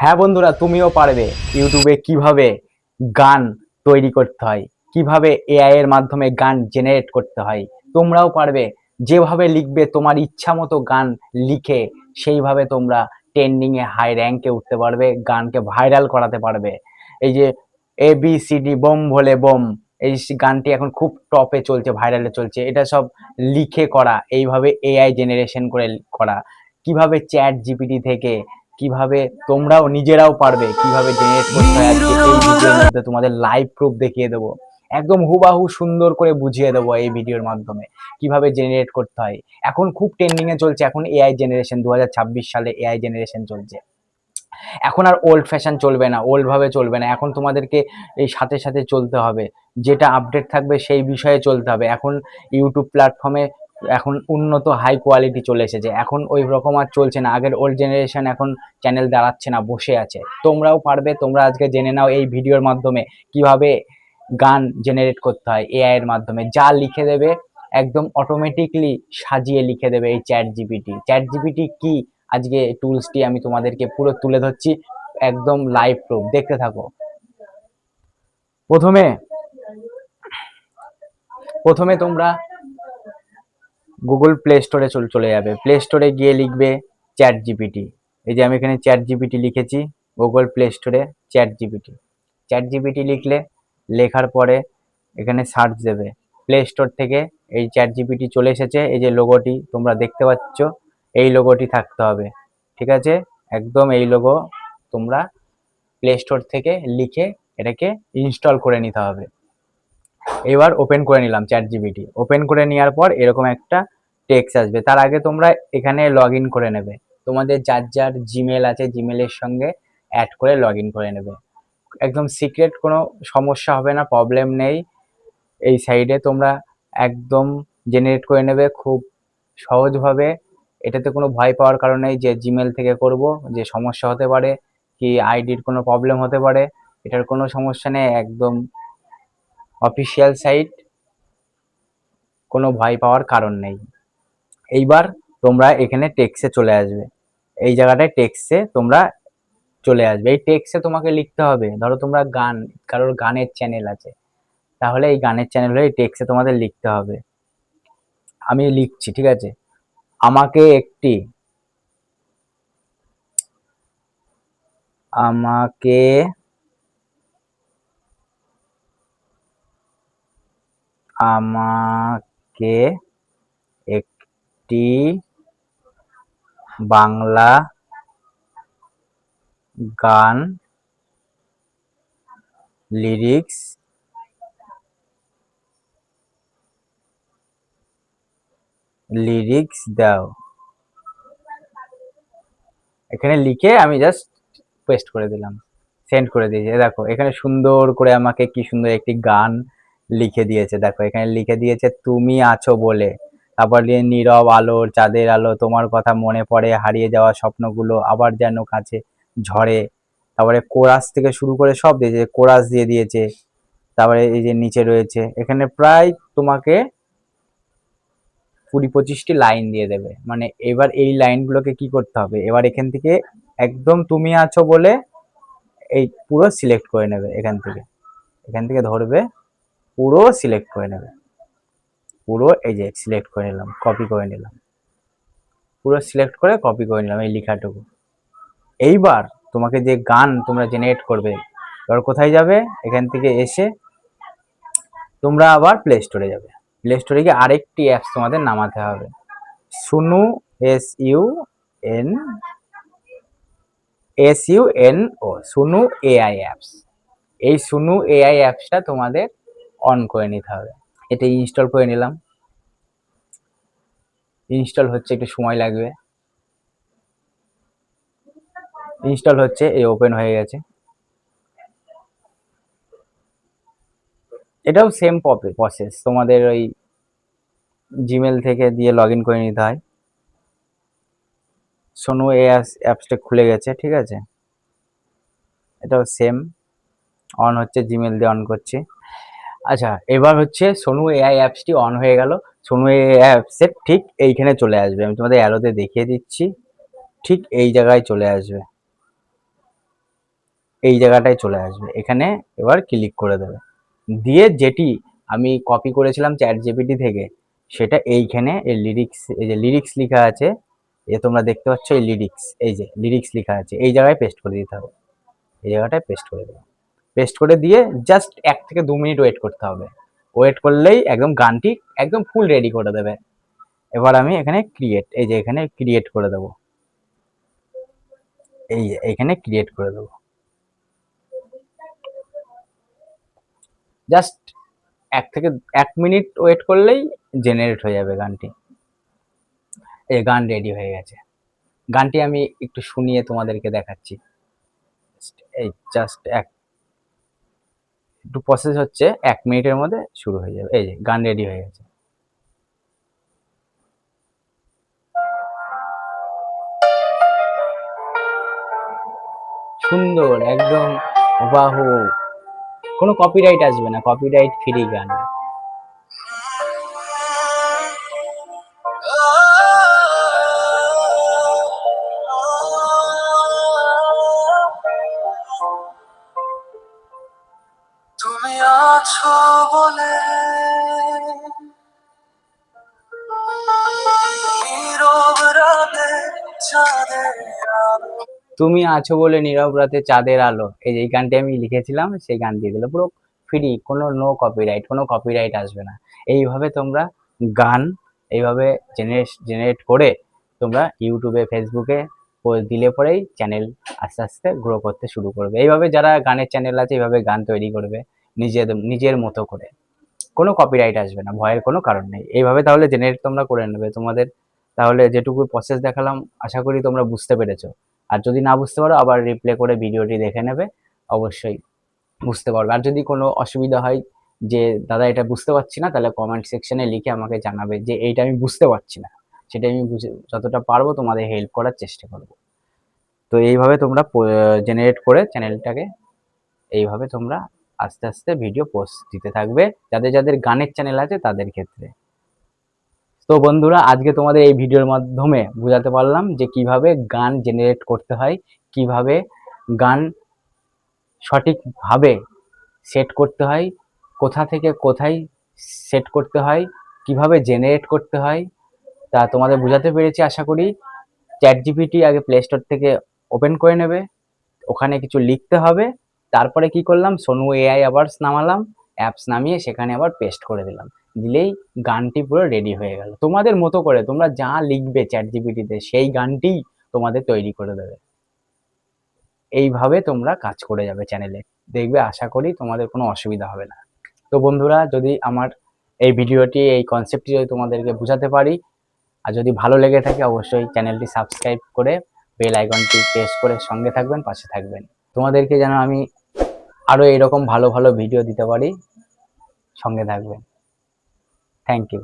হ্যাঁ বন্ধুরা, তুমিও পারবে ইউটিউবে কিভাবে গান তৈরি করতে হয়, কিভাবে এআই এর মাধ্যমে গান জেনারেট করতে হয়। তোমরাও পারবে। যেভাবে লিখবে তোমার ইচ্ছা মতো গান লিখে সেইভাবে তোমরা ট্রেন্ডিং এ হাই র্যাঙ্কে উঠতে পারবে, গানকে ভাইরাল করাতে পারবে। এই যে ABCD বোম ভোলে বোম, এই গানটি এখন খুব টপে চলছে, ভাইরালে চলছে। এটা সব লিখে করা, এইভাবে এআই জেনারেশন করে করা। কিভাবে চ্যাট জিপিটি থেকে কিভাবে তোমরাও নিজেরাও পারবে কিভাবে জেনারেট করতে হয়, আজকে এই ভিডিওর মধ্যে তোমাদের লাইভ প্রুফ দেখিয়ে দেবো। একদম হুবাহু সুন্দর করে বুঝিয়ে দেবো এই ভিডিওর মাধ্যমে কিভাবে জেনারেট করতে হয়। এখন খুব ট্রেন্ডিং এ চলছে, এখন এআই জেনারেশন, 2026 সালে এআই জেনারেশন চলছে। এখন আর ওল্ড ফ্যাশন চলবে না, ওল্ড ভাবে চলবে না। এখন তোমাদেরকে এই সাথে সাথে চলতে হবে, যেটা আপডেট থাকবে সেই বিষয়ে চলতে হবে। এখন ইউটিউব প্ল্যাটফর্মে এখন উন্নত হাই কোয়ালিটি চলে এসেছে, এখন ওই রকম আর চলছে না। আগের ওল্ড জেনারেশন এখন চ্যানেল দাঁড়াচ্ছে না, বসে আছে। তোমরাও পারবে, তোমরা আজকে জেনে নাও এই ভিডিওর মাধ্যমে কিভাবে গান জেনারেট করতে হয় এআই এর মাধ্যমে। যা লিখে দেবে একদম অটোমেটিকলি সাজিয়ে লিখে দেবে এই চ্যাট জিপিটি। চ্যাট জিপিটি কি, আজকে টুলসটি আমি তোমাদেরকে পুরো তুলে ধরছি, একদম লাইভ প্রুফ, দেখতে থাকো। প্রথমে প্রথমে তোমরা গুগল প্লে স্টোরে চলে যাবে। প্লে স্টোরে গিয়ে লিখবে চ্যাট জিপিটি। এই যে আমি এখানে চ্যাট জিপিটি লিখেছি, গুগল প্লে স্টোরে চ্যাট জিপিটি। চ্যাট জিপিটি লিখলে, লেখার পরে এখানে সার্চ দেবে। প্লে স্টোর থেকে এই চ্যাট জিপিটি চলে এসেছে। এই যে লোগোটি তোমরা দেখতে পাচ্ছ, এই লোগোটি থাকতে হবে, ঠিক আছে? একদম এই লোগো তোমরা প্লে স্টোর থেকে লিখে এটাকে ইনস্টল করে নিতে হবে। এবার ওপেন করে নিলাম চ্যাট জিপিটি। ওপেন করে নেওয়ার পর এরকম একটা টেক্সট আসবে। তার আগে তোমরা এখানে লগ ইন করে নেবে, তোমাদের যার যার জিমেল আছে জিমেলের সঙ্গে অ্যাড করে লগ ইন করে নেবে। একদম সিক্রেট, কোনো সমস্যা হবে না, প্রবলেম নেই। এই সাইডে তোমরা একদম জেনারেট করে নেবে খুব সহজভাবে। এটাতে কোনো ভয় পাওয়ার কারণ নেই যে জিমেল থেকে করব, যে সমস্যা হতে পারে কি আইডির কোনো প্রবলেম হতে পারে। এটার কোনো সমস্যা নেই, একদম অফিসিয়াল সাইট, কোনো ভয় পাওয়ার কারণ নেই। এইবার তোমরা এখানে টেক্সে চলে আসবে, এই জায়গাটায় টেক্সে তোমরা চলে আসবে। এই টেক্সে তোমাকে লিখতে হবে, ধরো তোমরা গান, কারোর গানের চ্যানেল আছে, তাহলে এই গানের চ্যানেল এই টেক্সে তোমাদের লিখতে হবে। আমি লিখছি, ঠিক আছে? আমাকে একটি আমাকে আমাকে একটি বাংলা গান লিরিক্স দাও। এখানে লিখে আমি জাস্ট পেস্ট করে দিলাম, সেন্ড করে দিয়েছি। দেখো এখানে সুন্দর করে আমাকে কি সুন্দর একটি গান লিখে দিয়েছে। দেখো এখানে লিখে দিয়েছে, তুমি আছো বলে, তারপর দিয়ে নীরব আলোর চাঁদের আলো, তোমার কথা মনে পড়ে, হারিয়ে যাওয়া স্বপ্নগুলো আবার যেন কাছে ঝরে। তারপরে কোরাস থেকে শুরু করে সব দিয়েছে, কোরাস দিয়ে দিয়েছে। তারপরে এই যে নিচে রয়েছে, এখানে প্রায় তোমাকে 20-25টি লাইন দিয়ে দেবে। মানে এবার এই লাইনগুলোকে কি করতে হবে, এবার এখান থেকে একদম তুমি আছো বলে এই পুরো সিলেক্ট করে নেবে। এখান থেকে ধরবে, পুরো সিলেক্ট করে নেবে। পুরো এই যে সিলেক্ট করে নিলাম, কপি করে নিলাম, পুরো সিলেক্ট করে কপি করে নিলাম এই লেখাটুকু। এইবার তোমাকে যে গান তোমরা জেনারেট করবে, এবার কোথায় যাবে, এখান থেকে এসে তোমরা আবার প্লে স্টোরে যাবে। প্লে স্টোরে গিয়ে আরেকটি অ্যাপস তোমাদের নামাতে হবে, সুনু, SUN SUNO, সুনু AI অ্যাপস। এই সুনু AI অ্যাপসটা তোমাদের অন করে নিতে হবে। এটা ইনস্টল করে নিলাম, ইনস্টল হচ্ছে, একটু সময় লাগবে। ইনস্টল হচ্ছে, এই ওপেন হয়ে গেছে। এটাও সেম প্রসেস, তোমাদের ওই জিমেল থেকে দিয়ে লগ ইন করে নিতে হয়। সোনু অ্যাপসটা খুলে গেছে, ঠিক আছে? এটাও সেম, অন হচ্ছে, জিমেল দিয়ে অন করছি। আচ্ছা, এবার হচ্ছে সোনু AI অ্যাপসটি অন হয়ে গেল। সোনু AI অ্যাপসের ঠিক এইখানে চলে আসবে, আমি তোমাদের অ্যারোতে দেখিয়ে দিচ্ছি, ঠিক এই জায়গায় চলে আসবে। এই জায়গাটায় চলে আসবে, এখানে এবার ক্লিক করে দেবে, দিয়ে যেটি আমি কপি করেছিলাম চ্যাট জিপিটি থেকে সেটা এইখানে এই লিরিক্স, এই যে লিরিক্স লেখা আছে, তোমরা দেখতে পাচ্ছ এই লিরিক্স, এই যে লিরিক্স লেখা আছে এই জায়গায় পেস্ট করে দিতে হবে, এই জায়গাটায় পেস্ট করে দেবে। পেস্ট করে দিয়ে জাস্ট 1 থেকে 2 মিনিট ওয়েট করতে হবে, ওয়েট করলেই একদম গানটি একদম ফুল রেডি করে দেবে। এবার আমি এখানে ক্রিয়েট, এই যে এখানে ক্রিয়েট করে দেবো, এই যে এখানে ক্রিয়েট করে দেবো, জাস্ট 1 মিনিট ওয়েট করলেই জেনারেট হয়ে যাবে গানটি। এই গান রেডি হয়ে গেছে। গানটি আমি একটু শুনিয়ে তোমাদেরকে দেখাচ্ছি। এই জাস্ট একটু প্রসেস হচ্ছে, 1 মিনিটের মধ্যে শুরু হয়ে যাবে। এই যে গান রেডি হয়ে গেছে। সুন্দর একদম হুবাহু, কোনো কপিরাইট আসবে না, কপিরাইট ফ্রি গান। তুমি আছো বলে নীরব রাতে চাঁদের আলো, তুমি আছো বলে নীরব রাতে চাঁদের আলো, এই যে এই গানটি আমি লিখেছিলাম সেই গান দিয়ে দিল, পুরো ফ্রি, কোনো নো কপিরাইট, কোনো কপিরাইট আসবে না। এইভাবে তোমরা গান এইভাবে জেনারেট করে তোমরা ইউটিউবে ফেসবুকে দিলে পরেই চ্যানেল আস্তে আস্তে গ্রো করতে শুরু করবে। এইভাবে যারা গানের চ্যানেল আছে এইভাবে গান তৈরি করবে নিজের মতো করে, কোনো কপিরাইট আসবে না, ভয়ের কোনো কারণ নেই। এইভাবে তাহলে জেনারেট তোমরা করে নেবে তোমাদের, তাহলে যেটুকু প্রসেস দেখালাম আশা করি তোমরা বুঝতে পেরেছো। আর যদি না বুঝতে পারো আবার রিপ্লে করে ভিডিওটি দেখে নেবে, অবশ্যই বুঝতে পারবে। আর যদি কোনো অসুবিধা হয় যে দাদা এটা বুঝতে পারছি না, তাহলে কমেন্ট সেকশনে লিখে আমাকে জানাবে যে এইটা আমি বুঝতে পারছি না, সেটা আমি বুঝে যতটা পারবো তোমাদের হেল্প করার চেষ্টা করব। তো এইভাবে তোমরা জেনারেট করে চ্যানেলটাকে এইভাবে তোমরা আস্তে আস্তে ভিডিও পোস্ট দিতে থাকবে, যাদের যাদের গানের চ্যানেল আছে তাদের ক্ষেত্রে। তো বন্ধুরা, আজকে তোমাদের এই ভিডিওর মাধ্যমে বোঝাতে পারলাম যে কিভাবে গান জেনারেট করতে হয়, কিভাবে গান সঠিকভাবে সেট করতে হয়, কোথা থেকে কোথায় সেট করতে হয়, কিভাবে জেনারেট করতে হয়, তা তোমাদের বোঝাতে পেরেছি আশা করি। চ্যাট জিপিটি আগে প্লে স্টোর থেকে ওপেন করে নেবে, ওখানে কিছু লিখতে হবে, তারপরে কি করলাম, সোনু এআই আবারস নামালাম, অ্যাপস নামিয়ে সেখানে আবার পেস্ট করে দিলাম, দিলেই গানটি পুরো রেডি হয়ে গেল। তোমাদের মতো করে তোমরা যা লিখবে চ্যাট জিপিটিতে সেই গানটিই তোমাদের তৈরি করে দেবে। এইভাবে তোমরা কাজ করে যাবে চ্যানেলে, দেখবে আশা করি তোমাদের কোনো অসুবিধা হবে না। তো বন্ধুরা, যদি আমার এই ভিডিওটি, এই কনসেপ্টটি যদি তোমাদেরকে বোঝাতে পারি আর যদি ভালো লেগে থাকে, অবশ্যই চ্যানেলটি সাবস্ক্রাইব করে বেল আইকনটি প্রেস করে সঙ্গে থাকবেন, পাশে থাকবেন। তোমাদেরকে যেন আমি আরো এরকম ভালো ভালো ভিডিও দিতে পারি, সঙ্গে থাকবেন। Thank you.